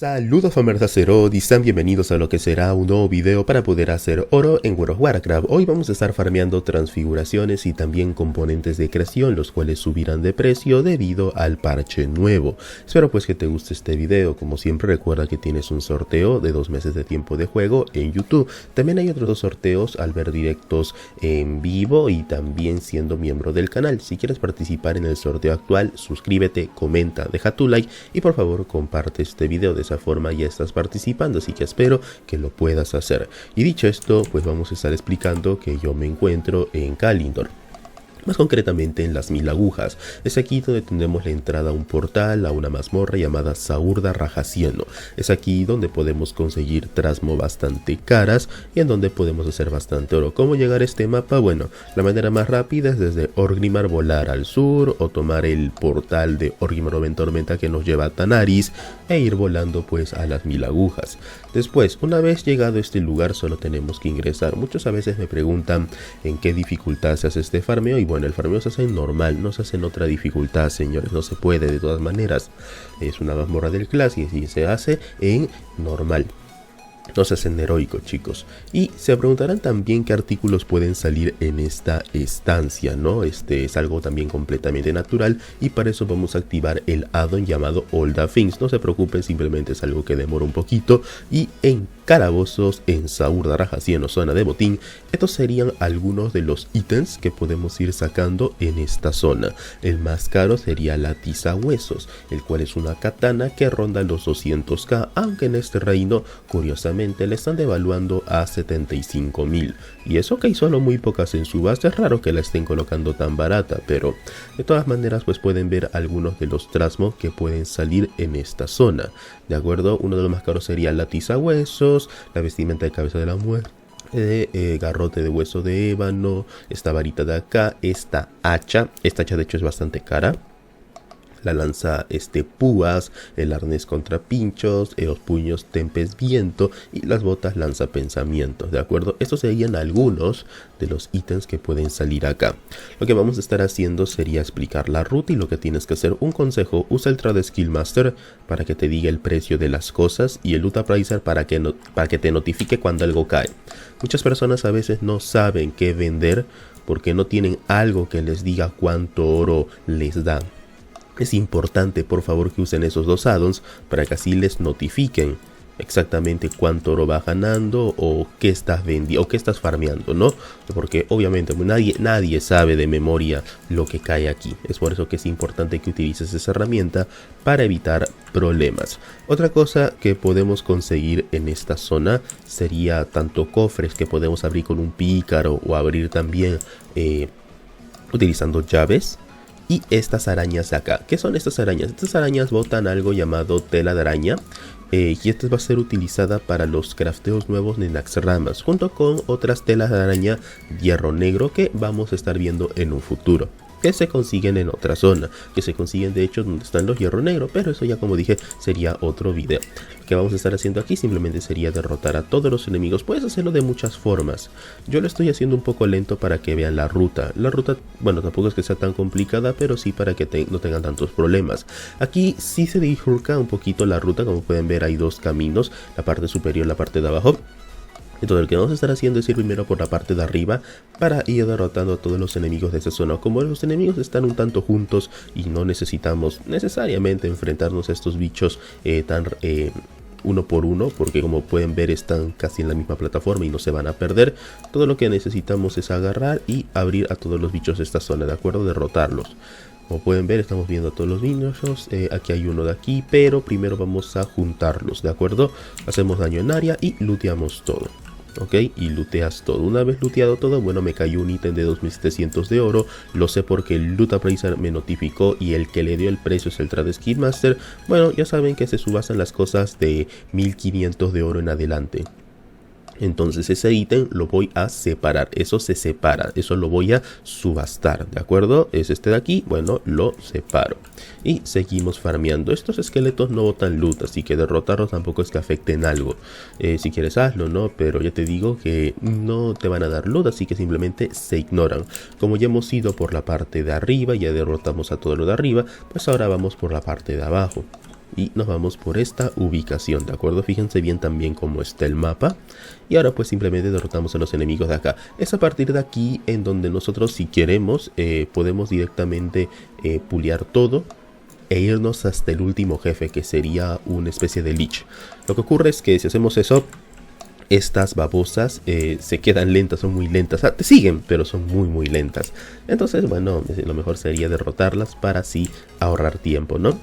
Saludos farmers de Azeroth y sean bienvenidos a lo que será un nuevo video para poder hacer oro en World of Warcraft. Hoy vamos a estar farmeando transfiguraciones y también componentes de creación, los cuales subirán de precio debido al parche nuevo. Espero pues que te guste este video. Como siempre, recuerda que tienes un sorteo de 2 meses de tiempo de juego en YouTube. También hay otros 2 sorteos al ver directos en vivo y también siendo miembro del canal. Si quieres participar en el sorteo actual, suscríbete, comenta, deja tu like y por favor comparte este video. De esa forma ya estás participando, así que espero que lo puedas hacer. Y dicho esto, pues vamos a estar explicando que yo me encuentro en Kalimdor. Más concretamente en las 1000 agujas. Es aquí donde tendremos la entrada a un portal, a una mazmorra llamada Saurda Rajacieno. Es aquí donde podemos conseguir trasmo bastante caras y en donde podemos hacer bastante oro. ¿Cómo llegar a este mapa? Bueno, la manera más rápida es desde Orgrimmar volar al sur o tomar el portal de Orgrimmar o Tormenta que nos lleva a Tanaris e ir volando pues a las 1000 agujas. Después, una vez llegado a este lugar, solo tenemos que ingresar. Muchos a veces me preguntan en qué dificultad se hace este farmeo y bueno, el farmeo se hace en normal, no se hace en otra dificultad, señores, no se puede de todas maneras. Es una mazmorra del clásico y se hace en normal. No se hacen heroico, chicos. Y se preguntarán también qué artículos pueden salir en esta estancia, ¿no? Este es algo también completamente natural y para eso vamos a activar el addon llamado All the Things. No se preocupen, simplemente es algo que demora un poquito. Y en calabozos, en Saurda Rajacieno, zona de botín, estos serían algunos de los ítems que podemos ir sacando en esta zona. El más caro sería la tizahuesos, el cual es una katana que ronda los 200k, aunque en este reino, curiosamente, le están devaluando a 75.000. Y eso que hay solo muy pocas en subasta, es raro que la estén colocando tan barata, pero de todas maneras pues pueden ver algunos de los trasmos que pueden salir en esta zona. De acuerdo, uno de los más caros sería la tizahuesos, la vestimenta de cabeza de la muerte, garrote de hueso de ébano, esta varita de acá, esta hacha de hecho es bastante cara. La lanza púas, el arnés contra pinchos, los puños tempes viento y las botas lanza pensamientos, ¿de acuerdo? Estos serían algunos de los ítems que pueden salir acá. Lo que vamos a estar haciendo sería explicar la ruta y lo que tienes que hacer. Un consejo, usa el Trade Skill Master para que te diga el precio de las cosas y el Loot Appraiser para que te notifique cuando algo cae. Muchas personas a veces no saben qué vender porque no tienen algo que les diga cuánto oro les da. Es importante, por favor, que usen esos 2 addons para que así les notifiquen exactamente cuánto oro va ganando o qué estás vendiendo o qué estás farmeando, ¿no? Porque obviamente nadie sabe de memoria lo que cae aquí. Es por eso que es importante que utilices esa herramienta para evitar problemas. Otra cosa que podemos conseguir en esta zona sería tanto cofres que podemos abrir con un pícaro o abrir también utilizando llaves. Y estas arañas de acá. ¿Qué son estas arañas? Estas arañas botan algo llamado tela de araña. Y esta va a ser utilizada para los crafteos nuevos de Naxxramas. Junto con otras telas de araña hierro negro que vamos a estar viendo en un futuro. Que se consiguen en otra zona. Que se consiguen de hecho donde están los hierro negro. Pero eso ya como dije sería otro video. Lo que vamos a estar haciendo aquí simplemente sería derrotar a todos los enemigos. Puedes hacerlo de muchas formas. Yo lo estoy haciendo un poco lento para que vean la ruta. La ruta, bueno, tampoco es que sea tan complicada, pero sí para que no tengan tantos problemas. Aquí sí se bifurca un poquito la ruta. Como pueden ver hay 2 caminos. La parte superior y la parte de abajo. Entonces lo que vamos a estar haciendo es ir primero por la parte de arriba para ir derrotando a todos los enemigos de esta zona. Como los enemigos están un tanto juntos y no necesitamos necesariamente enfrentarnos a estos bichos uno por uno, porque como pueden ver están casi en la misma plataforma y no se van a perder. Todo lo que necesitamos es agarrar y abrir a todos los bichos de esta zona, ¿de acuerdo? Derrotarlos. Como pueden ver estamos viendo a todos los bichos, aquí hay uno de aquí, pero primero vamos a juntarlos, ¿de acuerdo? Hacemos daño en área y looteamos todo. Ok, y looteas todo. Una vez looteado todo, bueno, me cayó un ítem de 2700 de oro. Lo sé porque el Loot Appraiser me notificó y el que le dio el precio es el Trade Skill Master. Bueno, ya saben que se subastan las cosas de 1500 de oro en adelante. Entonces ese ítem lo voy a separar, eso se separa, eso lo voy a subastar, ¿de acuerdo? Es este de aquí, bueno, lo separo. Y seguimos farmeando. Estos esqueletos no botan loot, así que derrotarlos tampoco es que afecten algo. Si quieres hazlo, ¿no? Pero ya te digo que no te van a dar loot, así que simplemente se ignoran. Como ya hemos ido por la parte de arriba, ya derrotamos a todo lo de arriba, pues ahora vamos por la parte de abajo. y nos vamos por esta ubicación, ¿de acuerdo? Fíjense bien también cómo está el mapa. Y ahora pues simplemente derrotamos a los enemigos de acá. Es a partir de aquí en donde nosotros, si queremos, podemos directamente puliar todo e irnos hasta el último jefe, que sería una especie de Lich. Lo que ocurre es que si hacemos eso, estas babosas se quedan lentas, son muy lentas. Te siguen, pero son muy lentas. Entonces, bueno, lo mejor sería derrotarlas para así ahorrar tiempo, ¿no?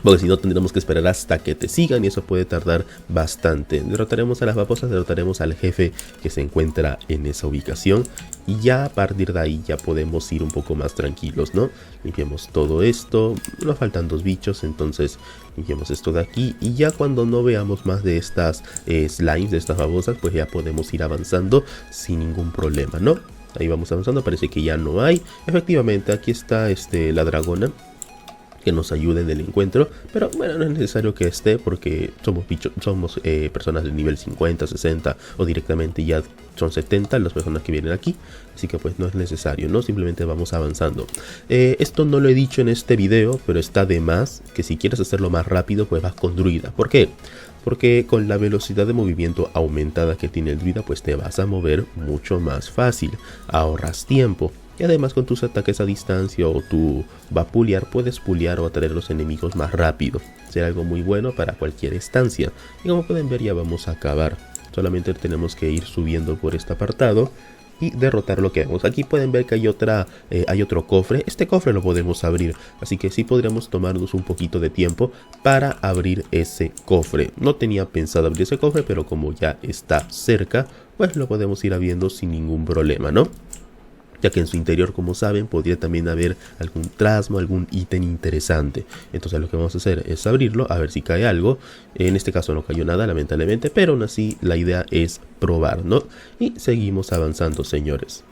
Porque si no, tendremos que esperar hasta que te sigan y eso puede tardar bastante. Derrotaremos a las babosas, derrotaremos al jefe que se encuentra en esa ubicación. Y ya a partir de ahí ya podemos ir un poco más tranquilos, ¿no? Limpiamos todo esto. Nos faltan 2 bichos, entonces limpiamos esto de aquí. Y ya cuando no veamos más de estas slimes, de estas babosas, pues ya podemos ir avanzando sin ningún problema, ¿no? Ahí vamos avanzando, parece que ya no hay. Efectivamente, aquí está la dragona que nos ayude en el encuentro, pero bueno, no es necesario que esté porque somos personas de nivel 50, 60 o directamente ya son 70 las personas que vienen aquí, así que pues no es necesario, ¿no? Simplemente vamos avanzando. Esto no lo he dicho en este video, pero está de más que si quieres hacerlo más rápido, pues vas con druida. ¿Por qué? Porque con la velocidad de movimiento aumentada que tiene el druida, pues te vas a mover mucho más fácil, ahorras tiempo. Y además con tus ataques a distancia o tu vapulear, puedes pulear o atraer a los enemigos más rápido. Será algo muy bueno para cualquier estancia. Y como pueden ver, ya vamos a acabar. Solamente tenemos que ir subiendo por este apartado y derrotar lo que vemos. Aquí pueden ver que hay otro cofre. Este cofre lo podemos abrir, así que sí podríamos tomarnos un poquito de tiempo para abrir ese cofre. No tenía pensado abrir ese cofre, pero como ya está cerca, pues lo podemos ir abriendo sin ningún problema, ¿no? Ya que en su interior, como saben, podría también haber algún trasmo, algún ítem interesante. Entonces lo que vamos a hacer es abrirlo, a ver si cae algo. En este caso no cayó nada, lamentablemente, pero aún así la idea es probar, ¿no? Y seguimos avanzando, señores.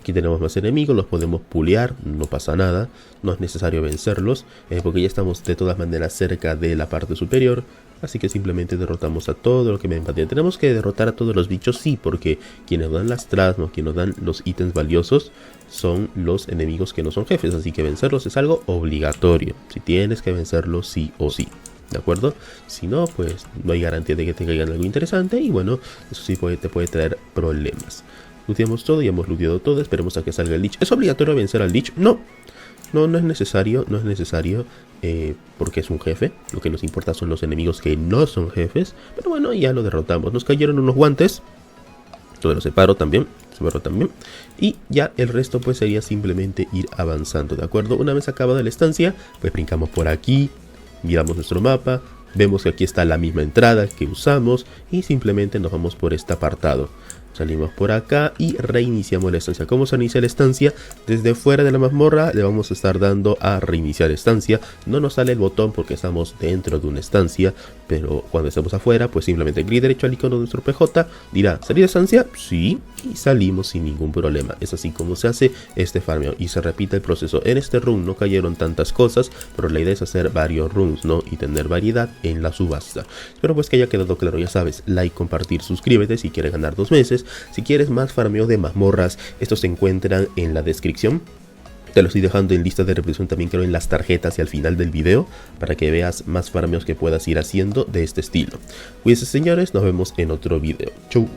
Aquí tenemos más enemigos, los podemos pulear, no pasa nada, no es necesario vencerlos, porque ya estamos de todas maneras cerca de la parte superior. Así que simplemente derrotamos a todo lo que me empatía. Tenemos que derrotar a todos los bichos, sí, porque quienes dan las trasmas, quienes dan los ítems valiosos, son los enemigos que no son jefes. Así que vencerlos es algo obligatorio. Si tienes que vencerlos sí o sí, ¿de acuerdo? Si no, pues no hay garantía de que te caigan algo interesante. Y bueno, eso sí te puede traer problemas. Looteamos todo, ya hemos looteado todo. Esperemos a que salga el Lich. ¿Es obligatorio vencer al Lich? No. No es necesario, porque es un jefe. Lo que nos importa son los enemigos que no son jefes. Pero bueno, ya lo derrotamos. Nos cayeron unos guantes. Todo lo separo también. Y ya el resto pues sería simplemente ir avanzando, ¿de acuerdo? Una vez acabada la estancia, pues brincamos por aquí. Miramos nuestro mapa. Vemos que aquí está la misma entrada que usamos. Y simplemente nos vamos por este apartado. Salimos por acá y reiniciamos la estancia. ¿Cómo se inicia la estancia? Desde fuera de la mazmorra le vamos a estar dando a reiniciar estancia. No nos sale el botón porque estamos dentro de una estancia, pero cuando estamos afuera, pues simplemente clic derecho al icono de nuestro PJ, dirá ¿salir de estancia? Sí, y salimos sin ningún problema. Es así como se hace este farmeo y se repite el proceso. En este run no cayeron tantas cosas, pero la idea es hacer varios runs, ¿no? Y tener variedad en la subasta. Espero pues que haya quedado claro, ya sabes, like, compartir, suscríbete si quieres ganar 2 meses. Si quieres más farmeo de mazmorras, estos se encuentran en la descripción. Te lo estoy dejando en lista de reproducción también, creo, en las tarjetas y al final del video, para que veas más farmeos que puedas ir haciendo de este estilo. Cuídense, señores, nos vemos en otro video. Chau.